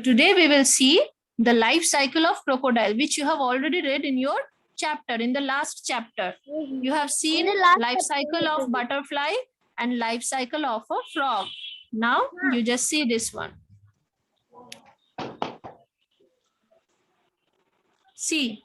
Today we will see the life cycle of crocodile, which you have already read in your chapter, in the last chapter. You have seen life cycle of butterfly and life cycle of a frog. Now you just see this one. See,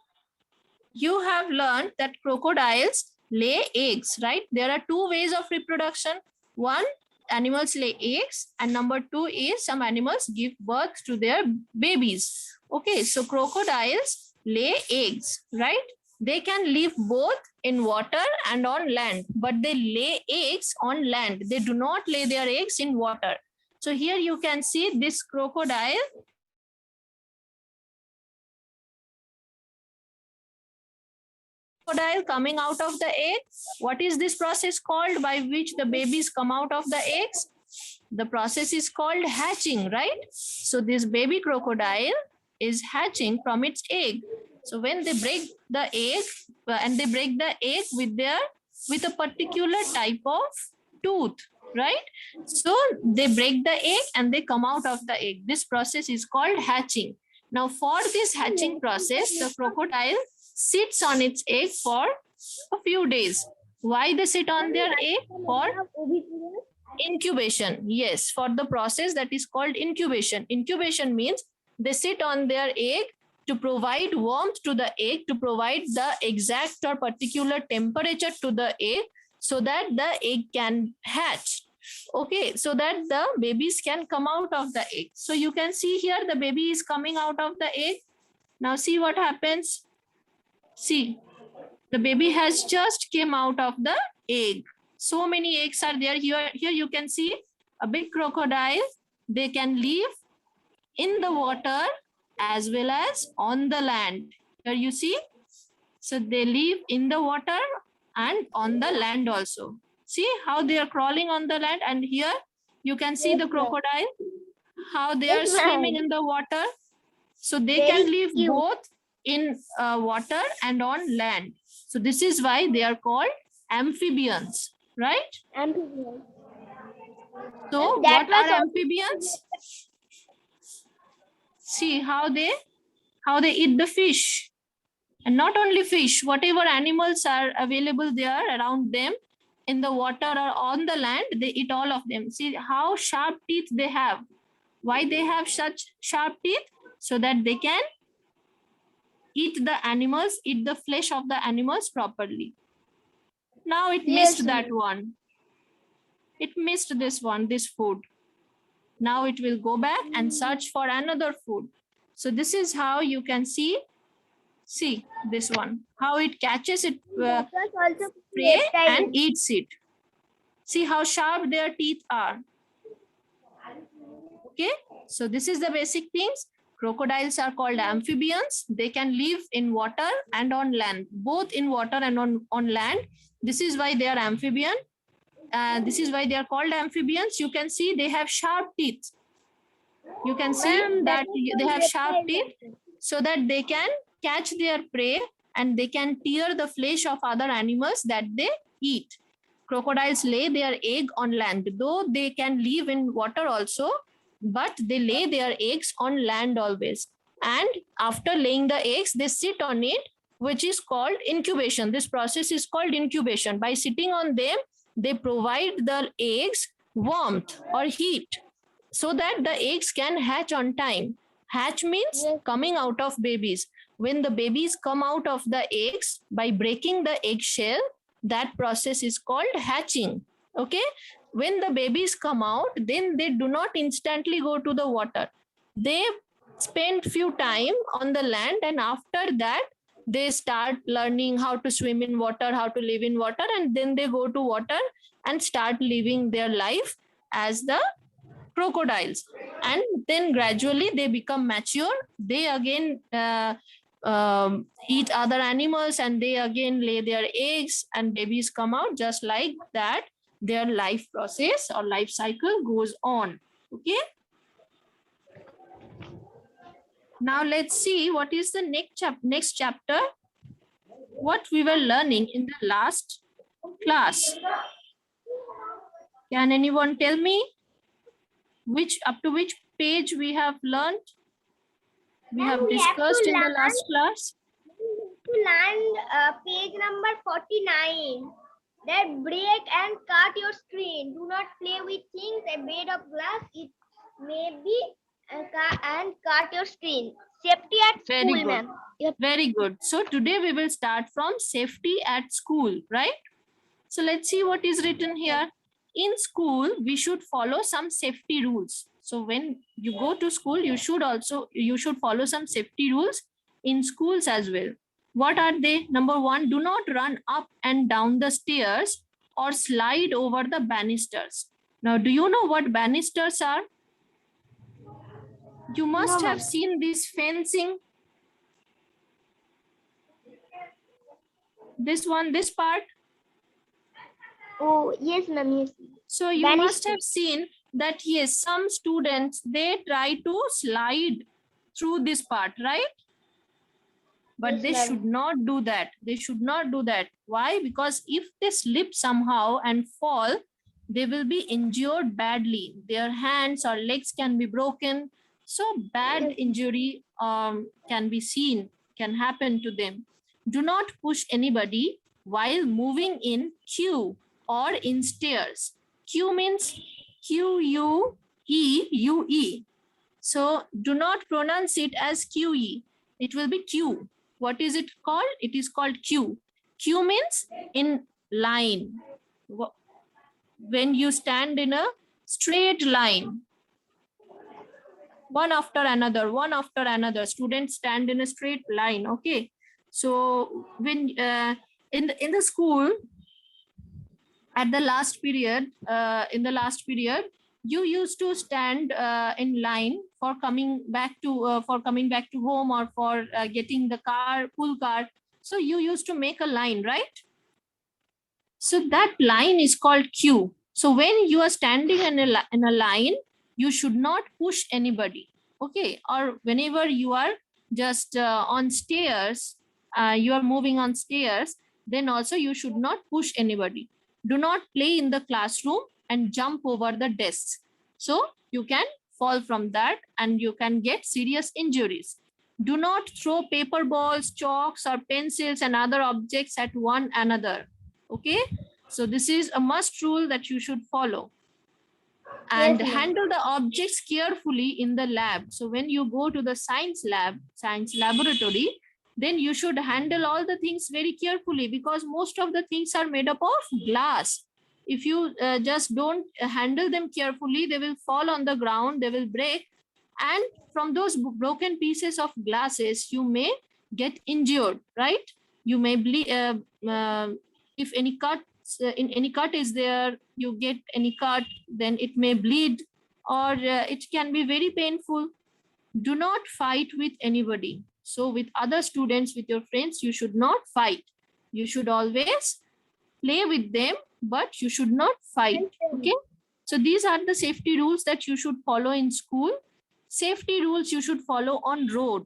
you have learned that crocodiles lay eggs, right? There are two ways of reproduction. One, animals lay eggs, and number two is some animals give birth to their babies. Okay, so crocodiles lay eggs, right? They can live both in water and on land, but they lay eggs on land. They do not lay their eggs in water. So here you can see this crocodile coming out of the egg. What is this process called by which the babies come out of the eggs? The process is called hatching, right? So this baby crocodile is hatching from its egg. So when they break the egg and they break the egg with a particular type of tooth, right? So they break the egg and they come out of the egg. This process is called hatching. Now for this hatching process, the crocodile sits on its egg for a few days. Why they sit on their egg? For incubation. Yes, for the process that is called incubation. Incubation means they sit on their egg to provide warmth to the egg, to provide the exact or particular temperature to the egg so that the egg can hatch. Okay, so that the babies can come out of the egg. So you can see here the baby is coming out of the egg. Now see what happens. See, the baby has just came out of the egg. So many eggs are there. Here you can see a big crocodile. They can live in the water as well as on the land. Here you see. So they live in the water and on the land also. See how they are crawling on the land, and here you can see the crocodile, how they are swimming in the water. So they can live both in water and on land. So this is why they are called amphibians, right? Amphibians. So what are amphibians? See how they eat the fish. And not only fish, whatever animals are available there around them in the water or on the land, they eat all of them. See how sharp teeth they have. Why they have such sharp teeth? So that they can eat the animals, eat the flesh of the animals properly. Now it missed that one. It missed this one, this food. Now it will go back and search for another food. So this is how you can see this one, how it catches it prey and eats it. See how sharp their teeth are. Okay, so this is the basic things. Crocodiles are called amphibians. They can live in water and on land, both in water and on land. This is why they are amphibian. This is why they are called amphibians. You can see they have sharp teeth. You can see that they have sharp teeth so that they can catch their prey and they can tear the flesh of other animals that they eat. Crocodiles lay their egg on land, though they can live in water also, but they lay their eggs on land always. And after laying the eggs, they sit on it, which is called incubation. This process is called incubation. By sitting on them, they provide the eggs warmth or heat so that the eggs can hatch on time. Hatch means coming out of babies. When the babies come out of the eggs by breaking the eggshell, that process is called hatching. Okay, when the babies come out, then they do not instantly go to the water. They spend few time on the land, and after that they start learning how to swim in water, how to live in water, and then they go to water and start living their life as the crocodiles. And then gradually they become mature. They again eat other animals and they again lay their eggs and babies come out. Just like that, their life process or life cycle goes on. Okay, now let's see what is the next chapter, what we were learning in the last class. Can anyone tell me up to which page we have learned? We Ma'am, have we have discussed to in the learn last class. page number 49. That break and cut your screen. Do not play with things made of glass. It may be and cut your screen. Safety at Very school, good. ma'am. Yep. Very good. So today we will start from safety at school, right? So let's see what is written here. In school, we should follow some safety rules. So when you go to school, you should follow some safety rules in schools as well. What are they? Number one, do not run up and down the stairs or slide over the banisters. Now, do you know what banisters are? You must No, have ma'am. seen this fencing. This one, this part. Oh, yes, ma'am. Yes. So you must have seen that yes, some students, they try to slide through this part, right? But Yes, they ma'am. should not do that. They should not do that. Why? Because if they slip somehow and fall, they will be injured badly. Their hands or legs can be broken. So bad injury can be seen, can happen to them. Do not push anybody while moving in queue or in stairs. Queue means Q-U-E-U-E. So do not pronounce it as QE. It will be Q. What is it called? It is called Q. Q means in line. When you stand in a straight line, one after another, students stand in a straight line. Okay. So when in the school, at the last period, you used to stand in line for coming back to home, or for getting the full car. So you used to make a line, right? So that line is called queue. So when you are standing in a line, you should not push anybody. Okay. Or whenever you are just on stairs, you are moving on stairs, then also you should not push anybody. Do not play in the classroom and jump over the desks. So you can fall from that and you can get serious injuries. Do not throw paper balls, chalks, or pencils and other objects at one another. Okay. So this is a must rule that you should follow. And Yes, handle the objects carefully in the lab. So when you go to the science laboratory, then you should handle all the things very carefully, because most of the things are made up of glass. If you just don't handle them carefully, they will fall on the ground, they will break, and from those broken pieces of glasses, you may get injured, right? You may bleed. If any cut in any cut is there, you get any cut, then it may bleed, or it can be very painful. Do not fight with anybody. So with other students, with your friends, you should not fight. You should always play with them, but you should not fight. Okay. So these are the safety rules that you should follow in school. Safety rules you should follow on road.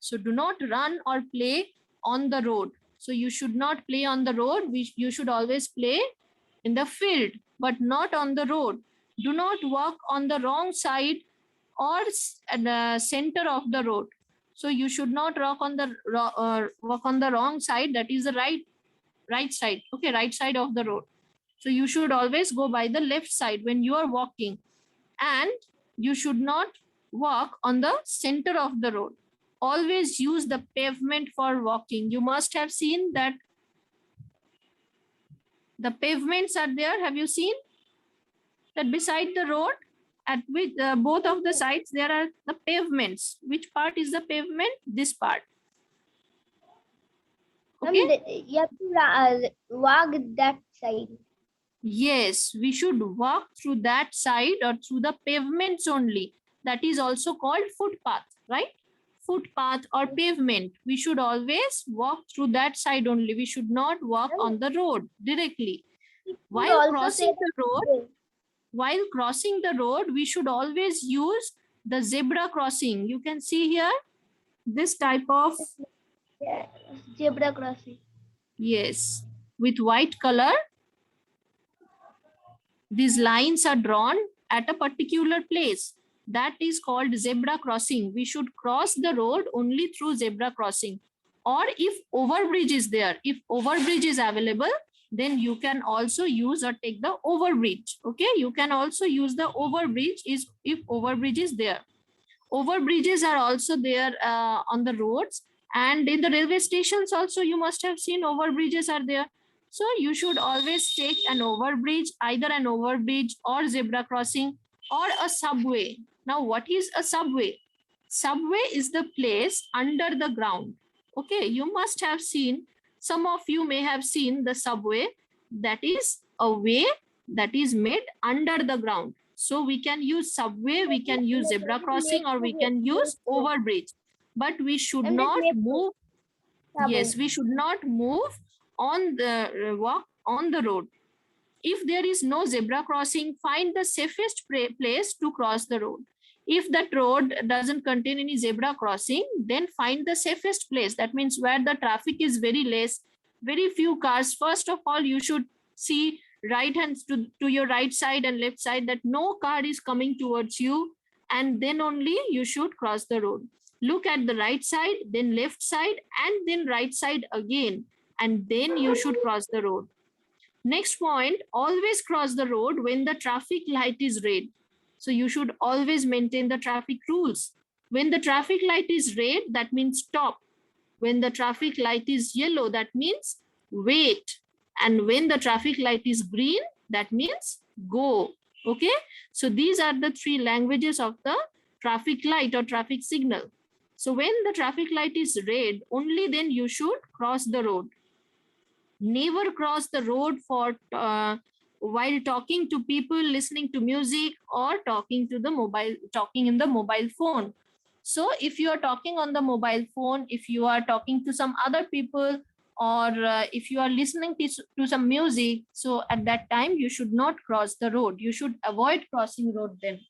So do not run or play on the road. So you should not play on the road. You should always play in the field, but not on the road. Do not walk on the wrong side or at the center of the road. So you should not walk on the wrong side. That is the right side. Okay, right side of the road. So you should always go by the left side when you are walking, and you should not walk on the center of the road. Always use the pavement for walking. You must have seen that the pavements are there. Have you seen that beside the road, at which both of the sides there are the pavements? Which part is the pavement? This part. Okay. You have to walk that side. Yes, we should walk through that side or through the pavements only. That is also called footpath, right? Footpath or pavement. We should always walk through that side only. We should not walk on the road directly. While crossing the road, we should always use the zebra crossing. You can see here this type of zebra crossing. Yes, with white color. These lines are drawn at a particular place. that is called zebra crossing. We should cross the road only through zebra crossing. Or if overbridge is there, if overbridge is available, then you can also use or take the overbridge. Okay, you can also use the overbridge if overbridge is there. Overbridges are also there on the roads, and in the railway stations also you must have seen overbridges are there. So you should always take an overbridge, either an overbridge or zebra crossing or a subway. Now, what is a subway? Subway is the place under the ground. Okay, you must have seen, some of you may have seen the subway, that is a way that is made under the ground. So we can use subway, we can use zebra crossing, or we can use overbridge. But we should not move. Yes, we should not move on the walk on the road. If there is no zebra crossing, find the safest place to cross the road. If that road doesn't contain any zebra crossing, then find the safest place. That means where the traffic is very less, very few cars. First of all, you should see right hands to your right side and left side, that no car is coming towards you, and then only you should cross the road. Look at the right side, then left side, and then right side again, and then you should cross the road. Next point, always cross the road when the traffic light is red. So you should always maintain the traffic rules. When the traffic light is red, that means stop. When the traffic light is yellow, that means wait. And when the traffic light is green, that means go. Okay, so these are the three languages of the traffic light or traffic signal. So when the traffic light is red, only then you should cross the road. Never cross the road for while talking to people, listening to music, or talking in the mobile phone. So if you are talking on the mobile phone, if you are talking to some other people, or if you are listening to some music, so at that time you should not cross the road. You should avoid crossing road then.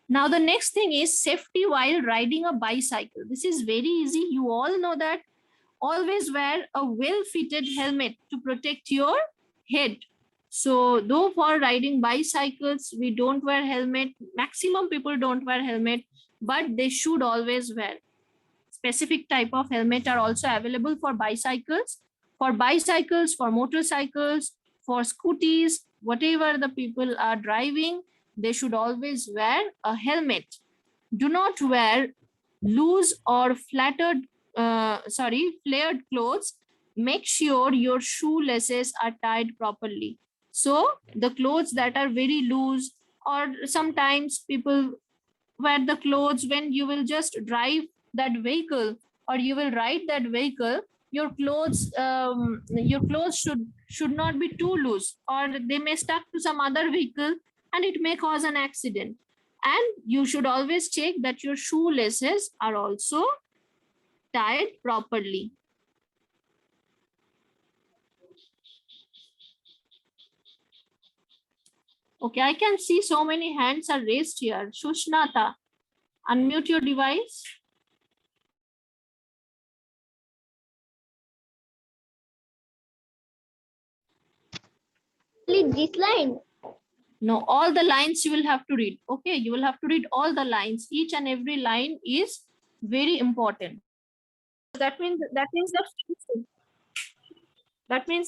Now the next thing is safety while riding a bicycle. This is very easy. You all know that. Always wear a well-fitted helmet to protect your head. So though for riding bicycles, we don't wear helmet, maximum people don't wear helmet, but they should always wear. Specific type of helmet are also available for bicycles, for motorcycles, for scooties, whatever the people are driving, they should always wear a helmet. Do not wear loose or flared clothes. Make sure your shoelaces are tied properly. So the clothes that are very loose, or sometimes people wear the clothes when you will just drive that vehicle or you will ride that vehicle, your clothes should not be too loose, or they may stuck to some other vehicle and it may cause an accident. And you should always check that your shoelaces are also tied properly. Okay, I can see so many hands are raised here. Shushnata, unmute your device. Please, this line. No, all the lines you will have to read. Okay, you will have to read all the lines. Each and every line is very important. That means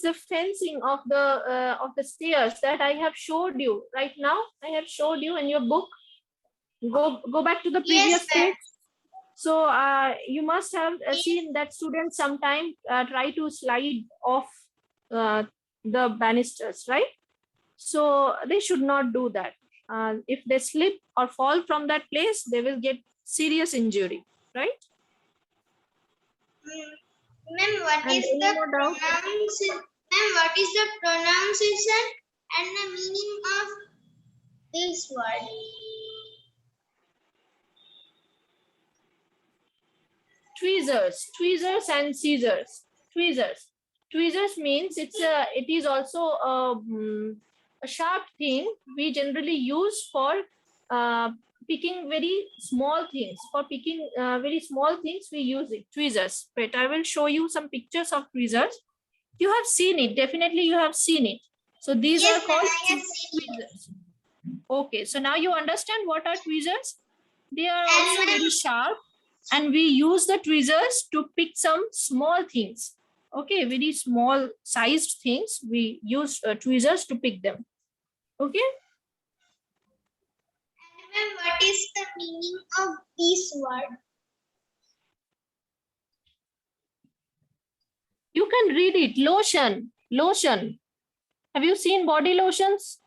the fencing of the stairs that I have showed you right now. I have showed you in your book. Go back to the previous page. So you must have seen that students sometimes try to slide off the banisters, right? So they should not do that. If they slip or fall from that place, they will get serious injury, right? Ma'am, what is the pronunciation and the meaning of this word? Tweezers and scissors. Tweezers means it is also a sharp thing we generally use for picking very small things. For picking very small things, we use it. Tweezers. Wait, I will show you some pictures of tweezers. You have seen it. Definitely, you have seen it. So these are called tweezers. Okay, so now you understand what are tweezers? They are also very sharp, and we use the tweezers to pick some small things. Okay, very small sized things. We use tweezers to pick them. Okay. And what is the meaning of this word? You can read it. Lotion. Lotion. Have you seen body lotions?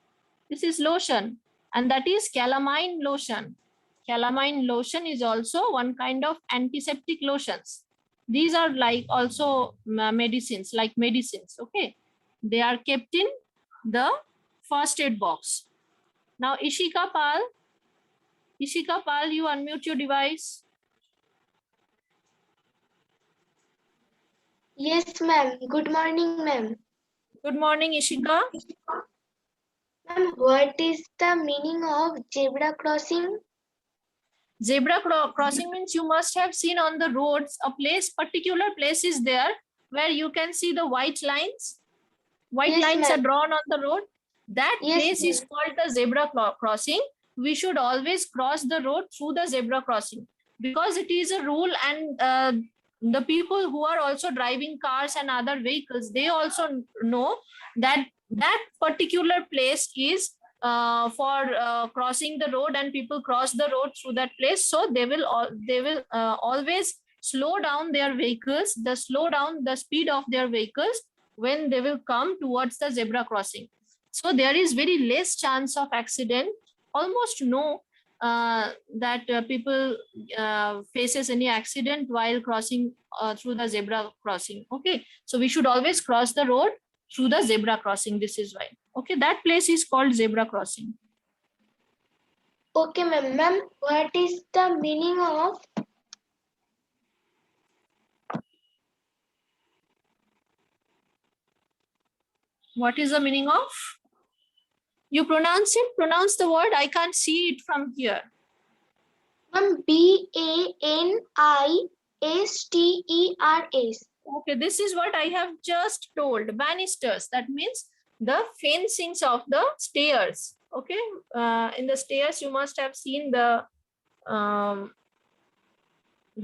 This is lotion, and that is calamine lotion. Calamine lotion is also one kind of antiseptic lotions. These are like also medicines, like medicines. Okay, they are kept in the first aid box. Now, Ishika Pal, you unmute your device. Yes, ma'am. Good morning, ma'am. Good morning, Ishika. Ma'am, what is the meaning of zebra crossing? Zebra crossing means you must have seen on the roads a place, particular place is there where you can see the white lines. White Yes, lines are ma'am. drawn on the road. That Yes, place is ma'am. called the zebra crossing. We should always cross the road through the zebra crossing because it is a rule, and the people who are also driving cars and other vehicles, they also know that that particular place is for crossing the road, and people cross the road through that place. So they will always slow down their vehicles, slow down the speed of their vehicles when they will come towards the zebra crossing. So there is very less chance of accident, almost no, that people faces any accident while crossing through the zebra crossing. Okay, so we should always cross the road through the zebra crossing. This is why. Okay, that place is called zebra crossing. Okay, ma'am. Ma'am, what is the meaning of What is the meaning of? You pronounce it. Pronounce the word. I can't see it from here. ma'am? Banisters. Okay, this is what I have just told. Banisters. That means the fencings of the stairs. Okay, in the stairs you must have seen the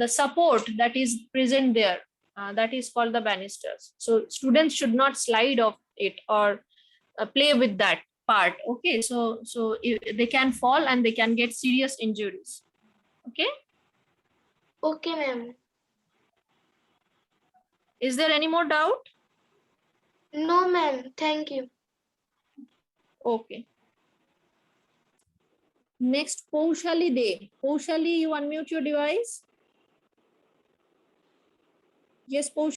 support that is present there. That is called the banisters. So students should not slide off it or play with that part. Okay, so they can fall and they can get serious injuries. Okay. Okay, ma'am. Is there any more doubt? No, ma'am. Thank you. Okay. Next, Paushali Day. Paushali, you unmute your device. Yes, Paushali.